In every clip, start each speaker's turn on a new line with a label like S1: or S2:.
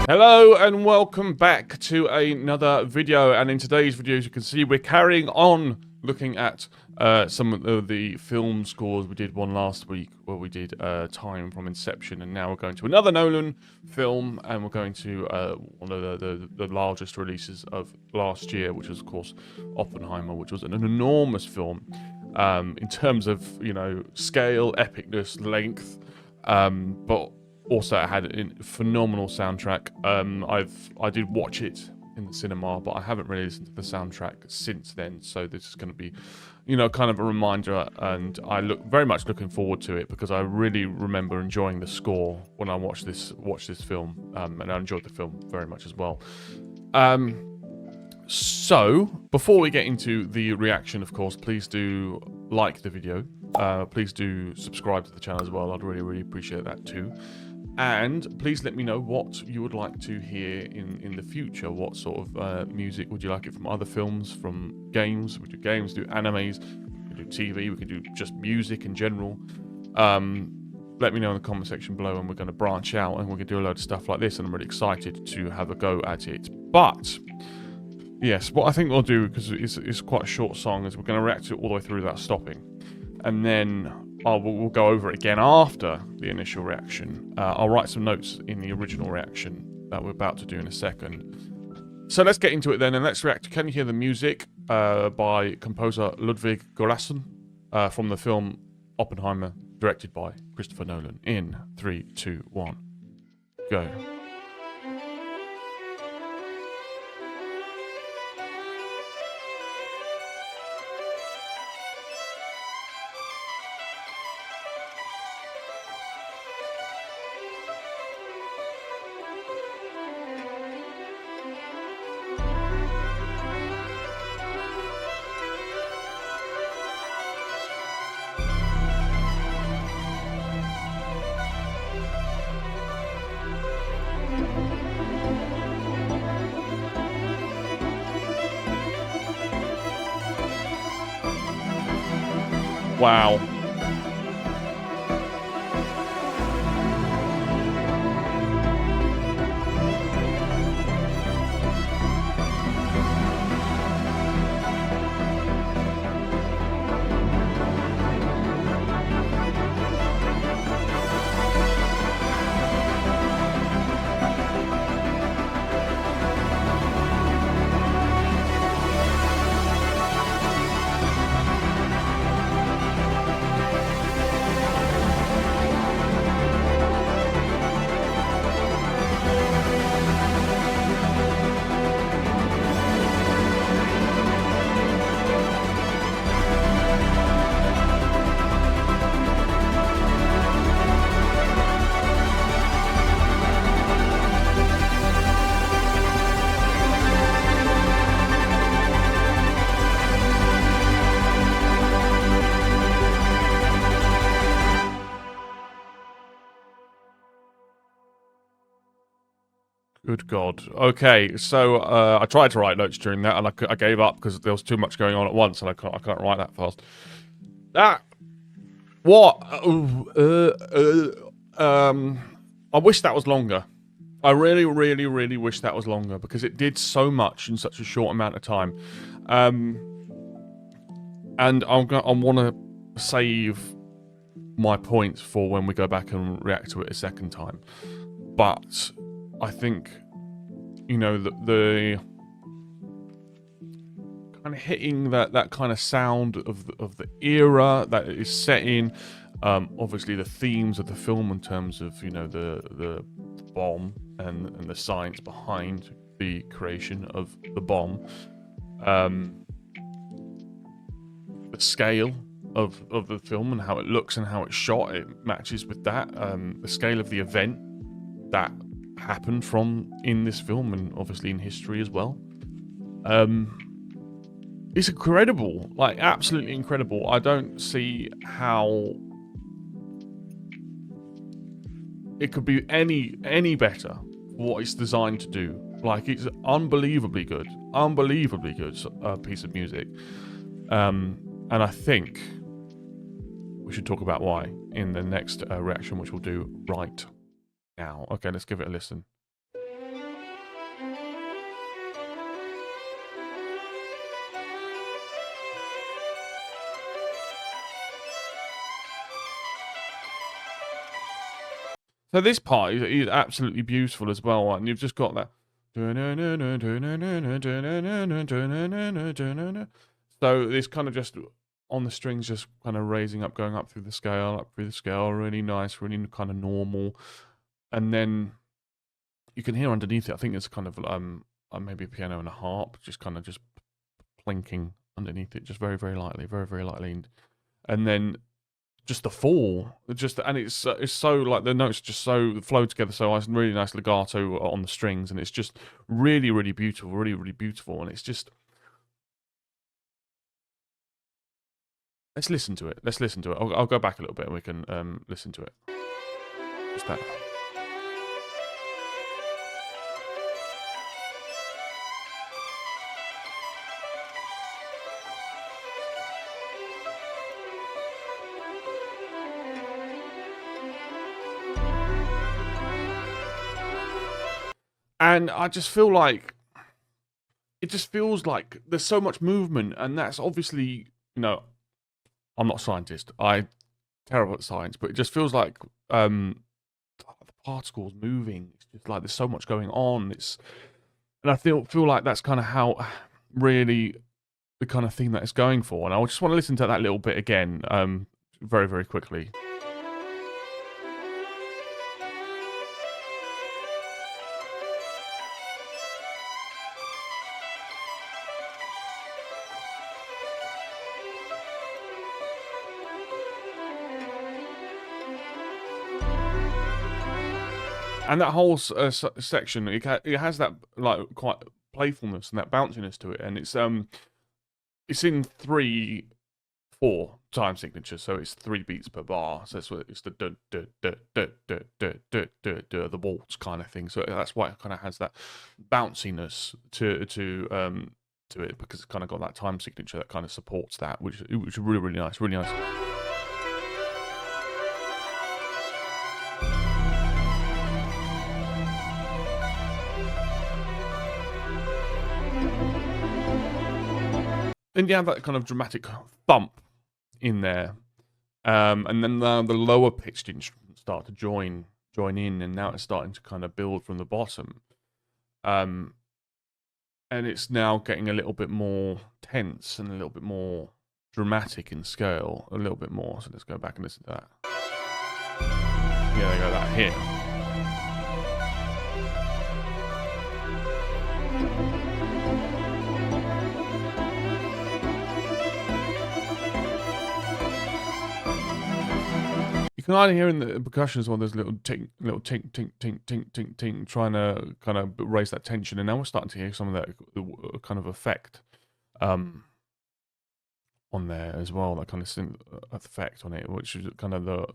S1: Hello and welcome back to another video, and in today's video, as you can see, we're carrying on looking at some of the film scores. We did one last week where we did Time from Inception, and now we're going to another Nolan film, and we're going to one of the largest releases of last year, which was of course Oppenheimer, which was an enormous film in terms of, you know, scale, epicness, length, but also, it had a phenomenal soundtrack. I did watch it in the cinema, but I haven't really listened to the soundtrack since then. So this is going to be, you know, kind of a reminder, and I very much looking forward to it because I really remember enjoying the score when I watched this film, and I enjoyed the film very much as well. So before we get into the reaction, of course, please do like the video. Please do subscribe to the channel as well. I'd really appreciate that too. And please let me know what you would like to hear in the future. What sort of music would you like it from? Other films, from games? We do games, do animes, we do TV, we can do just music in general. Let me know in the comment section below, and we're going to branch out and we're going to do a load of stuff like this, and I'm really excited to have a go at it. But yes, what I think we'll do, because it's quite a short song, is we're going to react to it all the way through without stopping. And then we'll go over it again after the initial reaction. I'll write some notes in the original reaction that we're about to do in a second. So let's get into it then, and let's react to Can You Hear the Music by composer Ludwig Goransson from the film Oppenheimer, directed by Christopher Nolan. In 3, 2, 1, go. Wow. Good God. Okay, so I tried to write notes during that, and I gave up because there was too much going on at once, and I can't write that fast. What? I wish that was longer. I really wish that was longer, because it did so much in such a short amount of time. And I want to save my points for when we go back and react to it a second time. But I think, you know, the kind of hitting that kind of sound of the era that it is set in, obviously the themes of the film in terms of, you know, the bomb and the science behind the creation of the bomb, the scale of the film and how it looks and how it's shot, it matches with that, the scale of the event that happened in this film, and obviously in history as well. It's incredible, like absolutely incredible. I don't see how it could be any better for what it's designed to do. Like, it's unbelievably good piece of music. And I think we should talk about why in the next reaction, which we'll do right now. Okay, let's give it a listen. So this part is absolutely beautiful as well, and you've just got that. So it's kind of just on the strings, just kind of raising up, going up through the scale, really nice, really kind of normal. And then you can hear underneath it, I think it's kind of maybe a piano and a harp, just kind of just plinking underneath it, just very, very lightly, very, very lightly. And then just the fall, and it's so like the notes just so flow together so nice, and really nice legato on the strings, and it's just really, really beautiful, really, really beautiful. And it's just, let's listen to it. I'll go back a little bit and we can listen to it. Just that. And I just feel like it just feels like there's so much movement, and that's obviously, I'm not a scientist. I'm terrible at science, but it just feels like the particles moving. It's just like there's so much going on. And I feel like that's kind of how really the kind of thing that it's going for. And I just want to listen to that little bit again, very, very quickly. And that whole section, it has that like quite playfulness and that bounciness to it, and it's in 3/4 time signature, so it's 3 beats per bar. So it's the the waltz kind of thing. So that's why it kind of has that bounciness to it, because it's kind of got that time signature that kind of supports that, which is really, really nice, really nice. And you have that kind of dramatic thump in there, and then the lower pitched instruments start to join in, and now it's starting to kind of build from the bottom, and it's now getting a little bit more tense and a little bit more dramatic in scale, a little bit more. So let's go back and listen to that. Yeah, they go that here. You can either hear in the percussion as well, there's little tink, tink, tink, tink, trying to kind of raise that tension. And now we're starting to hear some of that kind of effect on there as well, that kind of synth effect on it, which is kind of the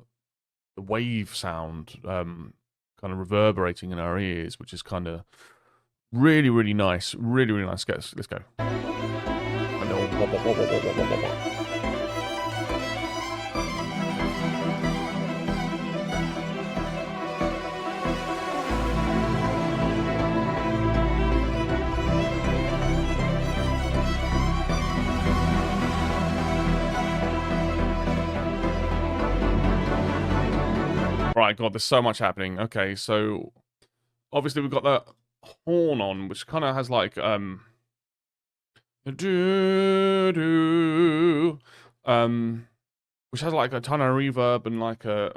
S1: wave sound kind of reverberating in our ears, which is kind of really, really nice. Really, really nice. Let's go. Right, God, there's so much happening. Okay, so obviously we've got the horn on, which kind of has like which has like a ton of reverb and like it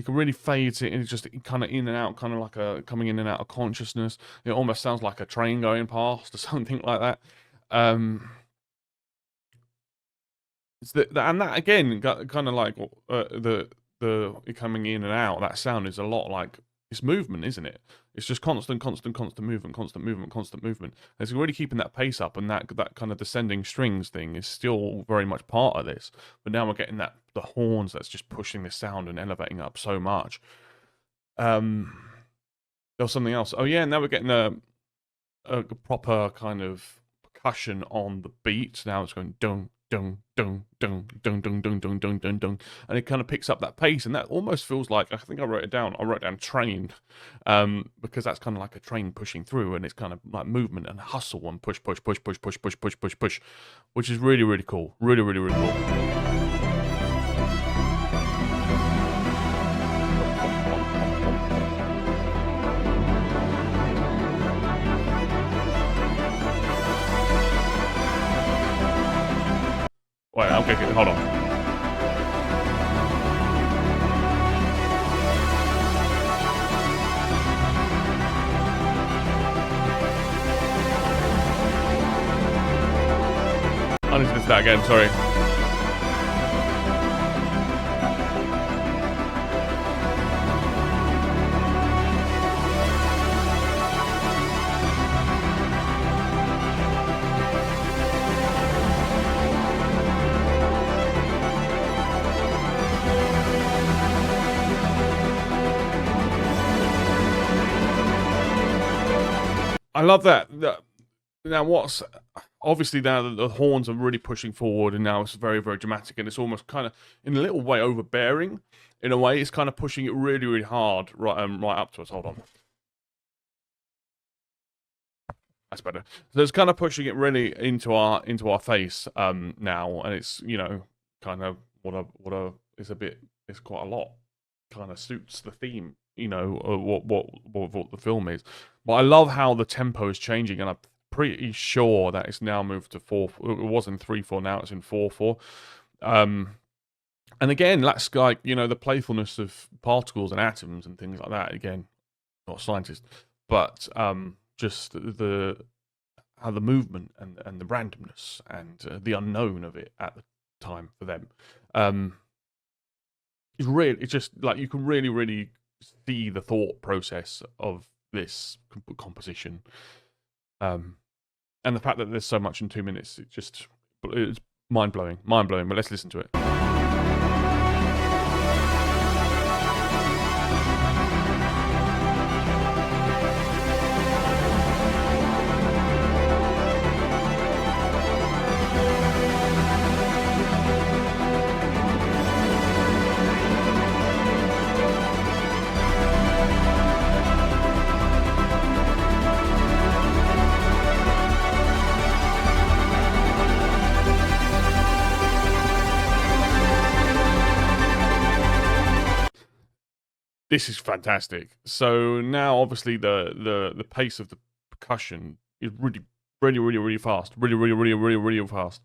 S1: can really fade it, and it's just kind of in and out, kind of like a coming in and out of consciousness. It almost sounds like a train going past or something like that. It's and that again, kind of like the coming in and out. That sound is a lot like it's movement, isn't it? It's just constant movement, constant movement. And it's already keeping that pace up, and that kind of descending strings thing is still very much part of this. But now we're getting the horns that's just pushing the sound and elevating up so much. There was something else. Oh yeah, now we're getting a proper kind of percussion on the beat. Now it's going dung. Dung, dung, dung, dung, dung, dung, dung, dung, dung, dung, and it kind of picks up that pace, and that almost feels like, I think I wrote it down. I wrote down train, because that's kind of like a train pushing through, and it's kind of like movement and hustle and push, which is really, really cool. Really, really, really cool. okay, hold on. I need to listen to that again, sorry. I love that. Now, what's obviously now the horns are really pushing forward, and now it's very, very dramatic, and it's almost kind of in a little way overbearing. In a way, it's kind of pushing it really, really hard right up to us. Hold on, that's better. So it's kind of pushing it really into our face now, and it's, you know, kind of it's quite a lot. Kind of suits the theme, you know, what the film is. But I love how the tempo is changing, and I'm pretty sure that it's now moved to 4. It was in 3/4, now it's in 4/4. And again, that's like, you know, the playfulness of particles and atoms and things like that. Again, not a scientist, but just how the movement and the randomness and the unknown of it at the time for them. It's just like you can really see the thought process of this composition, and the fact that there's so much in 2 minutes. It's mind blowing. But let's listen to it. This is fantastic. So now, obviously, the pace of the percussion is really fast. Really fast.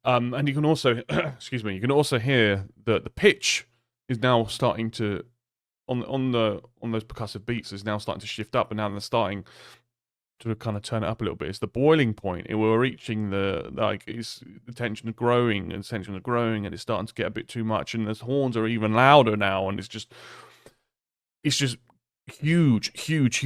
S1: And you can also, excuse me, you can also hear the pitch is now starting to on those percussive beats is now starting to shift up, and now they're starting to kind of turn it up a little bit. It's the boiling point. We're reaching the tension is growing, and it's starting to get a bit too much, and the horns are even louder now, and it's just huge sound.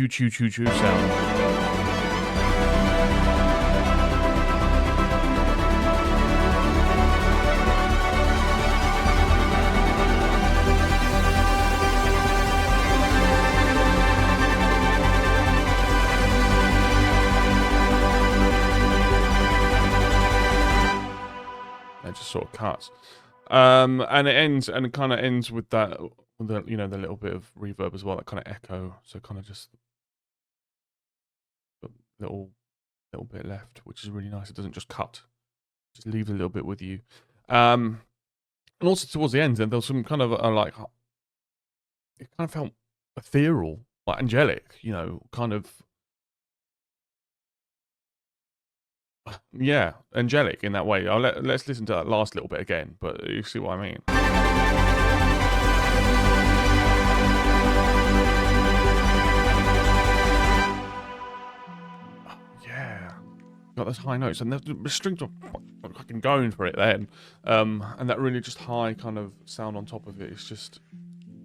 S1: It just sort of cuts, and it kind of ends with that. The little bit of reverb as well, that kind of echo. So kind of just a little bit left, which is really nice. It doesn't just cut, just leaves a little bit with you. And also towards the end, there was some kind of like it kind of felt ethereal, like angelic, you know, kind of. Yeah, angelic in that way. Let's listen to that last little bit again, but you see what I mean. Yeah, got those high notes, and the strings are fucking going for it then, and that really just high kind of sound on top of it. It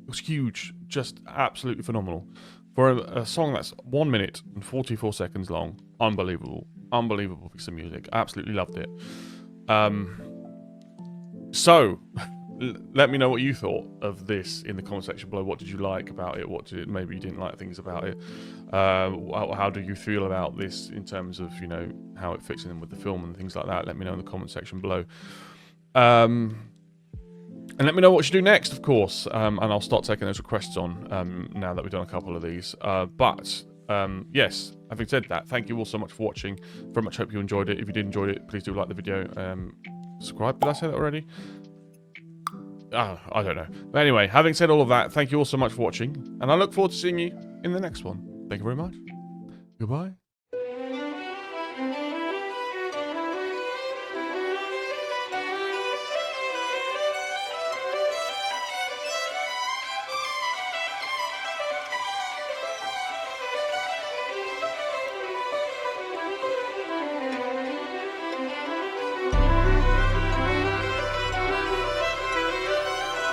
S1: was huge, just absolutely phenomenal for a song that's 1 minute and 44 seconds long. Unbelievable piece of music. Absolutely loved it. So let me know what you thought of this in the comment section below. What did you like about it? Maybe you didn't like things about it? How do you feel about this in terms of, you know, how it fits in with the film and things like that? Let me know in the comment section below. And let me know what you do next, of course, and I'll start taking those requests on now that we've done a couple of these. Yes, having said that, thank you all so much for watching. Very much hope you enjoyed it. If you did enjoy it, please do like the video. Subscribe, did I say that already? I don't know. But anyway, having said all of that, thank you all so much for watching, and I look forward to seeing you in the next one. Thank you very much. Goodbye.